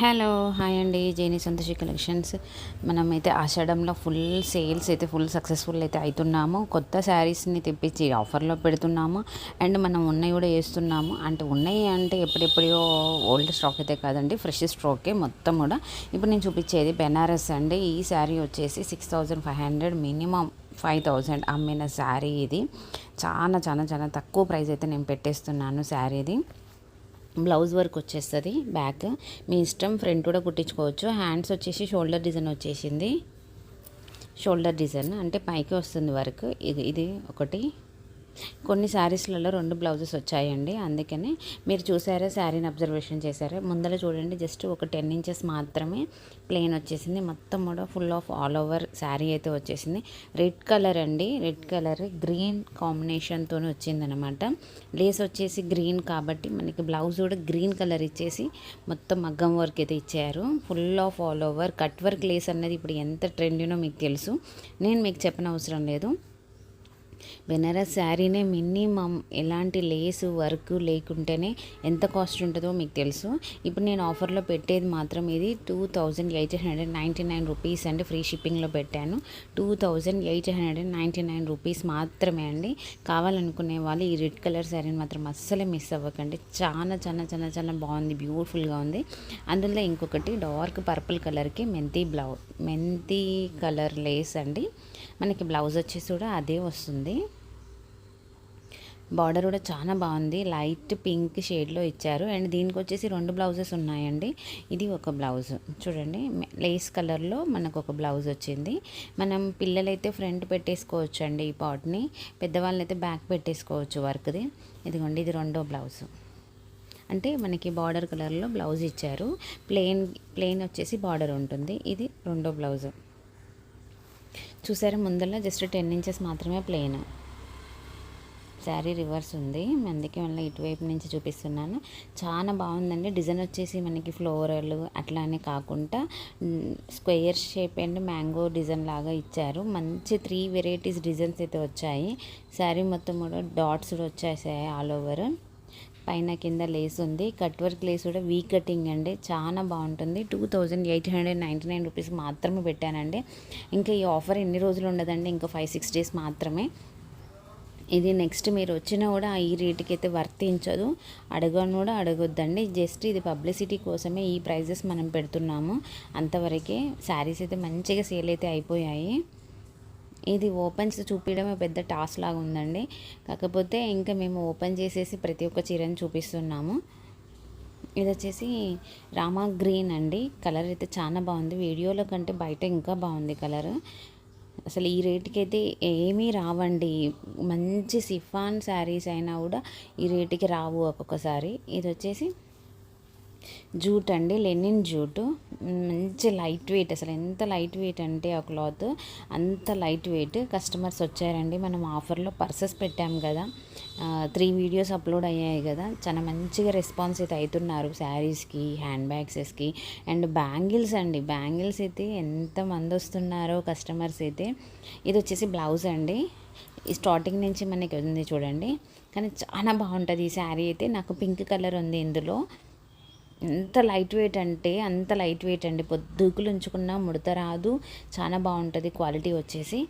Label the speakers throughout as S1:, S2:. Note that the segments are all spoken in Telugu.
S1: హలో హాయ్ అండి, జైని సంతోషి కలెక్షన్స్. మనమైతే ఆషాఢంలో సేల్స్ అయితే ఫుల్ సక్సెస్ఫుల్ అయితే అవుతున్నాము. కొత్త శారీస్ని తెప్పించి ఆఫర్లో పెడుతున్నాము. అండ్ మనం ఉన్నాయి కూడా వేస్తున్నాము. అంటే ఉన్నాయి అంటే ఎప్పుడెప్పుడో ఓల్డ్ స్టాక్ అయితే కాదండి, ఫ్రెష్ స్టాకే మొత్తం కూడా. ఇప్పుడు నేను చూపించేది బెనారస్ అండి. ఈ శారీ వచ్చేసి 6500, మినిమం 5000 అమ్మిన శారీ ఇది. చాలా చాలా చాలా తక్కువ ప్రైస్ అయితే నేను పెట్టేస్తున్నాను శారీది. బ్లౌజ్ వర్క్ వచ్చేస్తుంది బ్యాక్, మీ ఇష్టం. ఫ్రంట్ కూడా కుట్టించుకోవచ్చు. హ్యాండ్స్ వచ్చేసి షోల్డర్ డిజైన్ వచ్చేసింది. షోల్డర్ డిజైన్ అంటే పైకి వస్తుంది వర్క్. ఇది ఒకటి. కొన్ని శారీస్లలో 2 బ్లౌజెస్ వచ్చాయండి, అందుకనే మీరు చూసారా, శారీని అబ్జర్వేషన్ చేశారా. ముందర చూడండి, జస్ట్ ఒక 10 ఇంచెస్ మాత్రమే ప్లెయిన్ వచ్చేసింది. మొత్తం కూడా full of all over sari అయితే వచ్చేసింది. రెడ్ కలర్ అండి, రెడ్ కలర్ గ్రీన్ కాంబినేషన్తో వచ్చిందనమాట. లేస్ వచ్చేసి గ్రీన్ కాబట్టి మనకి బ్లౌజ్ కూడా గ్రీన్ కలర్ ఇచ్చేసి మొత్తం మగ్గం వర్క్ అయితే ఇచ్చారు. Full of all over cut work lace అన్నది ఇప్పుడు ఎంత ట్రెండీనో మీకు తెలుసు, నేను మీకు చెప్పనవసరం లేదు. బెనారస్ శారీనే మినిమం ఎలాంటి లేసు వర్క్ లేకుంటేనే ఎంత కాస్ట్ ఉంటుందో మీకు తెలుసు. ఇప్పుడు నేను ఆఫర్లో పెట్టేది మాత్రం ఇది 2899 రూపీస్ అండి. ఫ్రీ షిప్పింగ్లో పెట్టాను. 2899 రూపీస్ మాత్రమే అండి. కావాలనుకునే వాళ్ళు ఈ రెడ్ కలర్ శారీని మాత్రం అస్సలే మిస్ అవ్వకండి. చాలా చాలా చాలా చాలా బాగుంది, బ్యూటిఫుల్గా ఉంది. అందులో ఇంకొకటి డార్క్ పర్పుల్ కలర్కి మెంతి కలర్ లేస్ అండి. మనకి బ్లౌజ్ వచ్చేసి కూడా అదే వస్తుంది. బార్డర్ కూడా చాలా బాగుంది, లైట్ పింక్ షేడ్లో ఇచ్చారు. అండ్ దీనికి వచ్చేసి 2 బ్లౌజెస్ ఉన్నాయండి. ఇది ఒక బ్లౌజ్ చూడండి, లేస్ కలర్లో మనకు ఒక బ్లౌజ్ వచ్చింది. మనం పిల్లలైతే ఫ్రంట్ పెట్టేసుకోవచ్చు అండి ఈ పార్ట్ని, పెద్దవాళ్ళైతే బ్యాక్ పెట్టేసుకోవచ్చు వర్క్ది. ఇదిగోండి, ఇది 2వ బ్లౌజ్. అంటే మనకి బార్డర్ కలర్లో బ్లౌజ్ ఇచ్చారు. ప్లెయిన్ వచ్చేసి బార్డర్ ఉంటుంది. ఇది 2వ బ్లౌజ్. చూసారా, ముందర జస్ట్ 10 ఇంచెస్ మాత్రమే ప్లెయిన్. శారీ రివర్స్ ఉంది, అందుకే మళ్ళీ ఇటువైపు నుంచి చూపిస్తున్నాను. చాలా బాగుందండి. డిజైన్ వచ్చేసి మనకి ఫ్లోరల్ అట్లానే కాకుండా square shape and mango design లాగా ఇచ్చారు. మంచి 3 వెరైటీస్ డిజైన్స్ అయితే వచ్చాయి. శారీ మొత్తం కూడా డాట్స్ కూడా వచ్చేసాయి ఆల్ ఓవర్. పైన కింద లేస్ ఉంది, కట్ వర్క్ లేస్ కూడా వీ కటింగ్ అండి. చాలా బాగుంటుంది. 2899 రూపీస్ మాత్రమే పెట్టానండి. ఇంకా ఈ ఆఫర్ ఎన్ని రోజులు ఉండదండి, ఇంకా 5-6 డేస్ మాత్రమే. ఇది నెక్స్ట్ మీరు వచ్చినా కూడా ఈ రేటుకి అయితే వర్తించదు, అడగను కూడా అడగొద్దండి. జస్ట్ ఇది పబ్లిసిటీ కోసమే ఈ ప్రైజెస్ మనం పెడుతున్నాము, అంతవరకే. శారీస్ అయితే మంచిగా సేల్ అయితే అయిపోయాయి. ఇది ఓపెన్స్ చూపించడమే పెద్ద టాస్క్ లాగా ఉందండి. కాకపోతే ఇంకా మేము ఓపెన్ చేసేసి ప్రతి ఒక్క చీరని చూపిస్తున్నాము. ఇది వచ్చేసి రామా గ్రీన్ అండి. కలర్ అయితే చాలా బాగుంది, వీడియోలో కంటే బయట ఇంకా బాగుంది కలర్. అసలు ఈ రేటుకి అయితే ఏమీ రావండి. మంచి సిఫాన్ శారీస్ అయినా కూడా ఈ రేటుకి రావు ఒక్కొక్కసారి. ఇది వచ్చేసి జూట్ అండి, లెనిన్ జూటు. మంచి లైట్ వెయిట్, అసలు ఎంత లైట్ వెయిట్ అంటే ఆ క్లాత్ అంత లైట్ వెయిట్. కస్టమర్స్ వచ్చారండి, మనం ఆఫర్లో పర్సెస్ పెట్టాం కదా, 3 వీడియోస్ అప్లోడ్ అయ్యాయి కదా, చాలా మంచిగా రెస్పాన్స్ అయితే అవుతున్నారు శారీస్కి, హ్యాండ్ బ్యాగ్సెస్కి. అండ్ బ్యాంగిల్స్ అండి, బ్యాంగిల్స్ అయితే ఎంతమంది వస్తున్నారో కస్టమర్స్ అయితే. ఇది వచ్చేసి బ్లౌజ్ అండి, ఈ స్టార్టింగ్ నుంచి మనకి ఉంది చూడండి. కానీ చాలా బాగుంటుంది ఈ శారీ అయితే. నాకు పింక్ కలర్ ఉంది ఇందులో. ఎంత లైట్ వెయిట్ అంటే అంత లైట్ వెయిట్ అండి, పొద్దుకులు ఉంచుకున్నా ముడత రాదు, చాలా బాగుంటుంది క్వాలిటీ వచ్చేసి.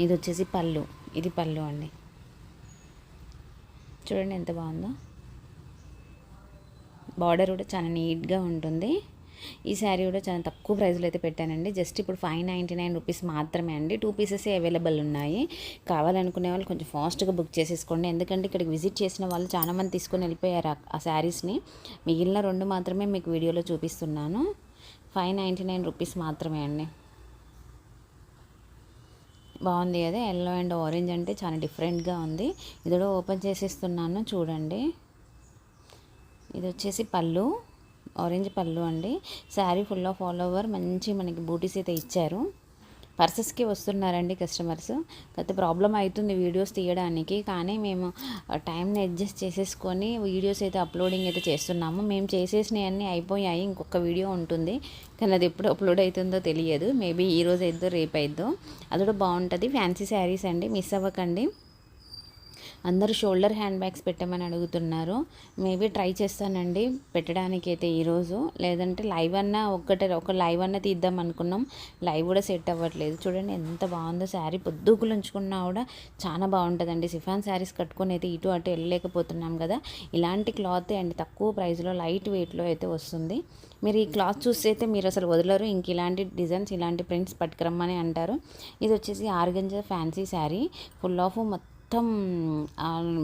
S1: ఇది వచ్చేసి పళ్ళు, ఇది పళ్ళు అండి. చూడండి ఎంత బాగుందో. బార్డర్ కూడా చాలా నీట్గా ఉంటుంది. ఈ శారీ కూడా చాలా తక్కువ ప్రైస్లో అయితే పెట్టానండి. జస్ట్ ఇప్పుడు 599 రూపీస్ మాత్రమే అండి. 2 పీసెస్ అవైలబుల్ ఉన్నాయి. కావాలనుకునే వాళ్ళు కొంచెం ఫాస్ట్గా బుక్ చేసేసుకోండి, ఎందుకంటే ఇక్కడికి విజిట్ చేసిన వాళ్ళు చాలామంది తీసుకొని వెళ్ళిపోయారు ఆ శారీస్ని. మిగిలిన 2 మాత్రమే మీకు వీడియోలో చూపిస్తున్నాను. 599 రూపీస్ మాత్రమే అండి. బాగుంది కదా, ఎల్లో అండ్ ఆరెంజ్ అంటే చాలా డిఫరెంట్గా ఉంది. ఇది కూడా ఓపెన్ చేసేస్తున్నాను చూడండి. ఇది వచ్చేసి పళ్ళు, ఆరెంజ్ పళ్ళు అండి. Sari full of all over మంచి మనకి బూటీస్ అయితే ఇచ్చారు. పర్సెస్కి వస్తున్నారండి కస్టమర్స్. కాకపోతే ప్రాబ్లం అవుతుంది వీడియోస్ తీయడానికి, కానీ మేము టైంని అడ్జస్ట్ చేసేసుకొని వీడియోస్ అయితే అప్లోడింగ్ అయితే చేస్తున్నాము. మేము చేసేసినవి అన్నీ అయిపోయాయి, ఇంకొక వీడియో ఉంటుంది, కానీ అది ఎప్పుడు అప్లోడ్ అవుతుందో తెలియదు. మేబీ ఈరోజు అయిద్దో రేపు అయిద్దో. అది కూడా బాగుంటుంది. ఫ్యాన్సీ శారీస్ అండి, మిస్ అవ్వకండి. అందరూ షోల్డర్ హ్యాండ్ బ్యాగ్స్ పెట్టమని అడుగుతున్నారు. మేబీ ట్రై చేస్తానండి పెట్టడానికి అయితే ఈరోజు, లేదంటే లైవ్ అన్నా ఒక లైవ్ అన్నా తీద్దాం అనుకున్నాం. లైవ్ కూడా సెట్ అవ్వట్లేదు. చూడండి ఎంత బాగుందో శారీ, పొద్దుకులు ఉంచుకున్నా కూడా చాలా బాగుంటుందండి. సిఫాన్ శారీస్ కట్టుకొని అయితే ఇటు అటు వెళ్ళలేకపోతున్నాం కదా, ఇలాంటి క్లాత్ అండ్ తక్కువ ప్రైస్లో లైట్ వెయిట్లో అయితే వస్తుంది. మీరు ఈ క్లాత్ చూస్తే అయితే మీరు అసలు వదలరు. ఇంక ఇలాంటి డిజైన్స్ ఇలాంటి ప్రింట్స్ పట్టుకురమ్మని అంటారు. ఇది వచ్చేసి organza fancy sari, full of మొత్తం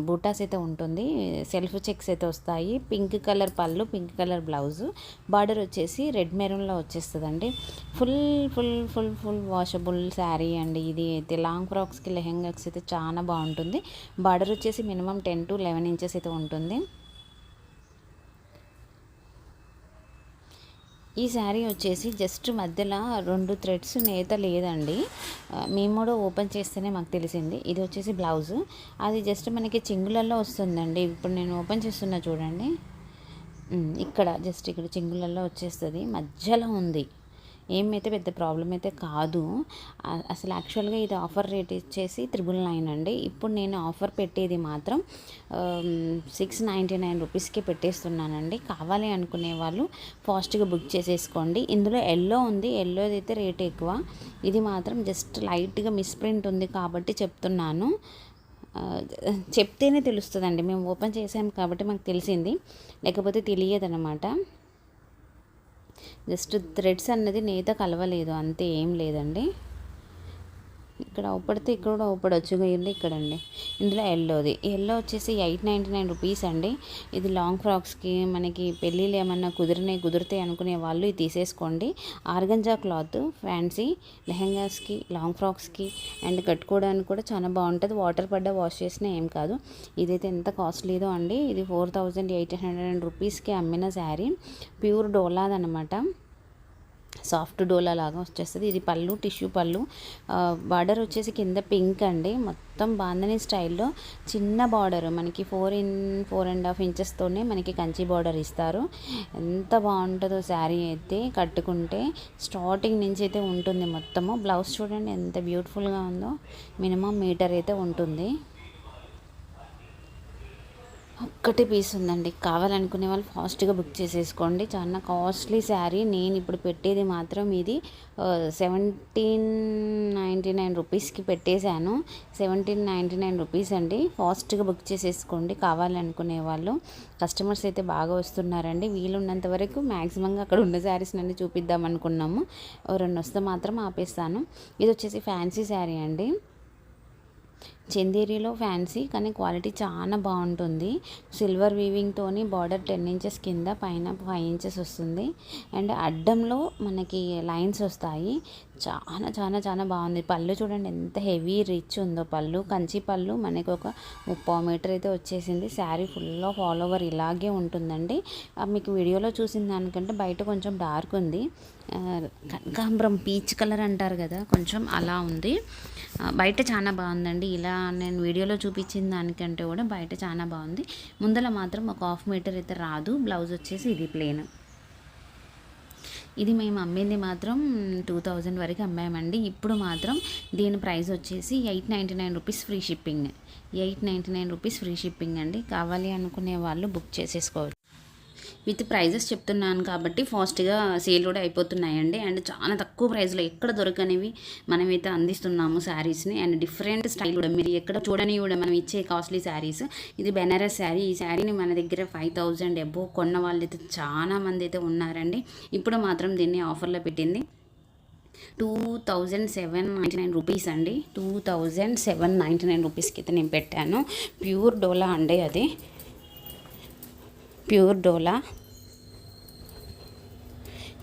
S1: బూటాస్ అయితే ఉంటుంది. సెల్ఫ్ చెక్స్ అయితే వస్తాయి. పింక్ కలర్ పళ్ళు, పింక్ కలర్ బ్లౌజు, బార్డర్ వచ్చేసి రెడ్ మెరూన్లో వచ్చేస్తుందండి. Full full full full washable sari అండి ఇది అయితే. లాంగ్ ఫ్రాక్స్కి లెహెంగాస్ అయితే చాలా బాగుంటుంది. బార్డర్ వచ్చేసి మినిమం 10 to 11 ఇంచెస్ అయితే ఉంటుంది. ఈ శారీ వచ్చేసి జస్ట్ మధ్యలో 2 థ్రెడ్స్ నేత లేదండి. మేము కూడా ఓపెన్ చేస్తేనే మాకు తెలిసింది. ఇది వచ్చేసి బ్లౌజు, అది జస్ట్ మనకి చింగులలో వస్తుందండి. ఇప్పుడు నేను ఓపెన్ చేస్తున్నా చూడండి, ఇక్కడ జస్ట్ ఇక్కడ చింగులలో వచ్చేస్తుంది. మధ్యలో ఉంది, ఏమైతే పెద్ద ప్రాబ్లం అయితే కాదు. అసలు యాక్చువల్గా ఇది ఆఫర్ రేట్ ఇచ్చేసి 999 అండి. ఇప్పుడు నేను ఆఫర్ పెట్టేది మాత్రం 699 రూపీస్కి పెట్టేస్తున్నానండి. కావాలి అనుకునే వాళ్ళు ఫాస్ట్గా బుక్ చేసేసుకోండి. ఇందులో ఎల్లో ఉంది, ఎల్లోది అయితే రేట్ ఎక్కువ. ఇది మాత్రం జస్ట్ లైట్గా మిస్ప్రింట్ ఉంది కాబట్టి చెప్తున్నాను. చెప్తేనే తెలుస్తుందండి, మేము ఓపెన్ చేసాం కాబట్టి మాకు తెలిసింది, లేకపోతే తెలియదన్నమాట. జస్ట్ థ్రెడ్స్ అన్నది నేత కలవలేదు, అంతే, ఏం లేదండి. ఇక్కడ ఊపడితే ఇక్కడ కూడా ఊపడవచ్చు, ఇక్కడండి. ఇందులో ఎల్లోది, ఎల్లో వచ్చేసి 899 రూపీస్ అండి. ఇది లాంగ్ ఫ్రాక్స్కి, మనకి పెళ్ళిళ్ళు ఏమన్నా కుదిరితే అనుకునే వాళ్ళు ఇది తీసేసుకోండి. ఆర్గంజా క్లాత్, ఫ్యాన్సీ లెహెంగాస్కి, లాంగ్ ఫ్రాక్స్కి అండ్ కట్టుకోవడానికి కూడా చాలా బాగుంటుంది. వాటర్ పడ్డా వాష్ చేసినా ఏం కాదు. ఇదైతే ఎంత కాస్ట్లీదో అండి. ఇది 4800 రూపీస్కి అమ్మిన శారీ. ప్యూర్ డోలాదనమాట, సాఫ్ట్ డోలా లాగా వచ్చేస్తుంది. ఇది పళ్ళు, టిష్యూ పళ్ళు. బార్డర్ వచ్చేసి కింద పింక్ అండి, మొత్తం బాందని స్టైల్లో చిన్న బార్డర్, మనకి 4.5 ఇంచెస్తోనే మనకి కంచి బార్డర్ ఇస్తారు. ఎంత బాగుంటుందో శారీ అయితే కట్టుకుంటే, స్టార్టింగ్ నుంచి అయితే ఉంటుంది మొత్తము. బ్లౌజ్ చూడండి ఎంత బ్యూటిఫుల్గా ఉందో, మినిమం మీటర్ అయితే ఉంటుంది. ఒక్కటే పీస్ ఉందండి. కావాలనుకునే వాళ్ళు ఫాస్ట్గా బుక్ చేసేసుకోండి. చాలా కాస్ట్లీ శారీ. నేను ఇప్పుడు పెట్టేది మాత్రం ఇది 1799 రూపీస్కి పెట్టేశాను. 1799 రూపీస్ అండి. ఫాస్ట్గా బుక్ చేసేసుకోండి కావాలనుకునే వాళ్ళు. కస్టమర్స్ అయితే బాగా వస్తున్నారండి. వీలున్నంత వరకు మ్యాక్సిమంగా అక్కడ ఉన్న శారీస్ అన్నీ చూపిద్దాం అనుకున్నాము. 2 వస్తే మాత్రం ఆపేస్తాను. ఇది వచ్చేసి ఫ్యాన్సీ శారీ అండి, చందేరిలో ఫ్యాన్సీ, కానీ క్వాలిటీ చాలా బాగుంటుంది. సిల్వర్ వీవింగ్తోని బార్డర్ 10 ఇంచెస్ కింద, పైన 5 ఇంచెస్ వస్తుంది. అండ్ అడ్డంలో మనకి లైన్స్ వస్తాయి. చాలా చాలా చాలా బాగుంది. పళ్ళు చూడండి ఎంత హెవీ రిచ్ ఉందో పళ్ళు. కంచి పళ్ళు మనకి ఒక 30 మీటర్ అయితే వచ్చేసింది. Sari full of all over ఇలాగే ఉంటుందండి. మీకు వీడియోలో చూసిన దానికంటే బయట కొంచెం డార్క్ ఉంది. కనకాంబరం పీచ్ కలర్ అంటారు కదా, కొంచెం అలా ఉంది. బయట చాలా బాగుందండి. ఇలా నేను వీడియోలో చూపించిన దానికంటే కూడా బయట చాలా బాగుంది. ముందర మాత్రం ఒక 1/2 మీటర్ అయితే రాదు. బ్లౌజ్ వచ్చేసి ఇది ప్లేన్. ఇది మేము అమ్మింది మాత్రం 2000 వరకు అమ్మామండి. ఇప్పుడు మాత్రం దీని ప్రైస్ వచ్చేసి 899 rupees free shipping. 899 rupees free shipping అండి. కావాలి అనుకునే వాళ్ళు బుక్ చేసేసుకోవచ్చు. విత్ ప్రైజెస్ చెప్తున్నాను కాబట్టి ఫాస్ట్గా సేల్ కూడా అయిపోతున్నాయండి. అండ్ చాలా తక్కువ ప్రైస్లో ఎక్కడ దొరకనివి మనమైతే అందిస్తున్నాము శారీస్ని. అండ్ డిఫరెంట్ స్టైల్ కూడా మీరు ఎక్కడ చూడని కూడా మనం ఇచ్చే కాస్ట్లీ శారీస్. ఇది బెనారస్ శారీ. ఈ శారీని మన దగ్గర 5000 అబోవ్ కొన్న వాళ్ళు అయితే చాలా మంది అయితే ఉన్నారండి. ఇప్పుడు మాత్రం దీన్ని ఆఫర్లో పెట్టింది 2799 రూపీస్ అండి. 2799 రూపీస్కి అయితే నేను పెట్టాను. ప్యూర్ డోలా అండి, అది ప్యూర్ డోలా.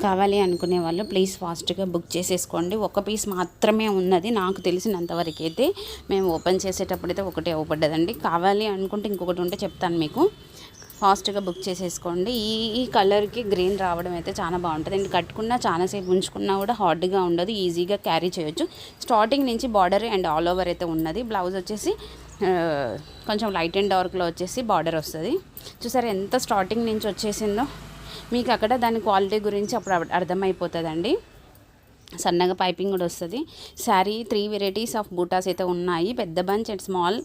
S1: కావాలి అనుకునే వాళ్ళు ప్లీజ్ ఫాస్ట్గా బుక్ చేసేసుకోండి. ఒక పీస్ మాత్రమే ఉన్నది నాకు తెలిసినంతవరకు అయితే. మేము ఓపెన్ చేసేటప్పుడైతే ఒకటే అవపడ్డదండి. కావాలి అనుకుంటే ఇంకొకటి ఉంటే చెప్తాను మీకు. ఫాస్ట్గా బుక్ చేసేసుకోండి. ఈ కలర్కి గ్రీన్ రావడం అయితే చాలా బాగుంటుంది. అండ్ కట్టుకున్నా చాలాసేపు ఉంచుకున్నా కూడా హార్డ్గా ఉండదు, ఈజీగా క్యారీ చేయొచ్చు. స్టార్టింగ్ నుంచి బార్డర్ అండ్ ఆల్ ఓవర్ అయితే ఉన్నది. బ్లౌజ్ వచ్చేసి కొంచెం లైట్ అండ్ డార్క్లో వచ్చేసి బార్డర్ వస్తుంది. చూసారా ఎంత స్టార్టింగ్ నుంచి వచ్చేసిందో. మీకు అక్కడ దాని క్వాలిటీ గురించి అప్పుడు అర్థమైపోతుందండి. సన్నగా పైపింగ్ కూడా వస్తుంది. శారీ 3 వెరైటీస్ ఆఫ్ బూటాస్ అయితే ఉన్నాయి. పెద్ద బంచ్ అండ్ స్మాల్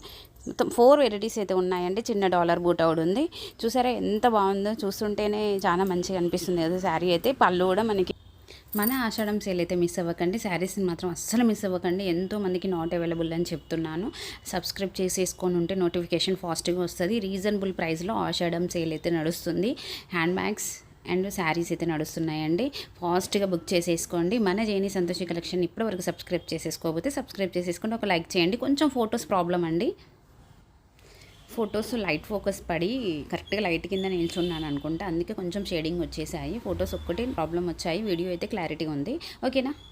S2: మొత్తం 4 వెరైటీస్ అయితే ఉన్నాయండి. చిన్న డాలర్ బూటా కూడా ఉంది. చూసారా ఎంత బాగుందో, చూస్తుంటేనే చాలా మంచిగా అనిపిస్తుంది కదా శారీ అయితే. పళ్ళు కూడా మనకి
S1: మన ఆషాఢం సేల్ అయితే మిస్ అవ్వకండి. శారీస్ని మాత్రం అస్సలు మిస్ అవ్వకండి. ఎంతోమందికి నాట్ అవైలబుల్ అని చెప్తున్నాను. సబ్స్క్రైబ్ చేసేసుకొని ఉంటే నోటిఫికేషన్ ఫాస్ట్గా వస్తుంది. రీజనబుల్ ప్రైస్లో ఆషాఢం సేల్ అయితే నడుస్తుంది. హ్యాండ్ బ్యాగ్స్ అండ్ శారీస్ అయితే నడుస్తున్నాయండి. ఫాస్ట్గా బుక్ చేసేసుకోండి. మన జేని సంతోషి కలెక్షన్ ఇప్పటివరకు సబ్స్క్రైబ్ చేసేసుకోకపోతే సబ్స్క్రైబ్ చేసేసుకుంటే ఒక లైక్ చేయండి. కొంచెం ఫొటోస్ ప్రాబ్లం అండి. ఫొటోస్ లైట్ ఫోకస్ పడి కరెక్ట్గా లైట్ కింద నిల్చున్నాను అనుకుంటా, అందుకే కొంచెం షేడింగ్ వచ్చేసాయి. ఫొటోస్ ఒక్కటి ప్రాబ్లం వచ్చాయి. వీడియో అయితే క్లారిటీ ఉంది. ఓకేనా.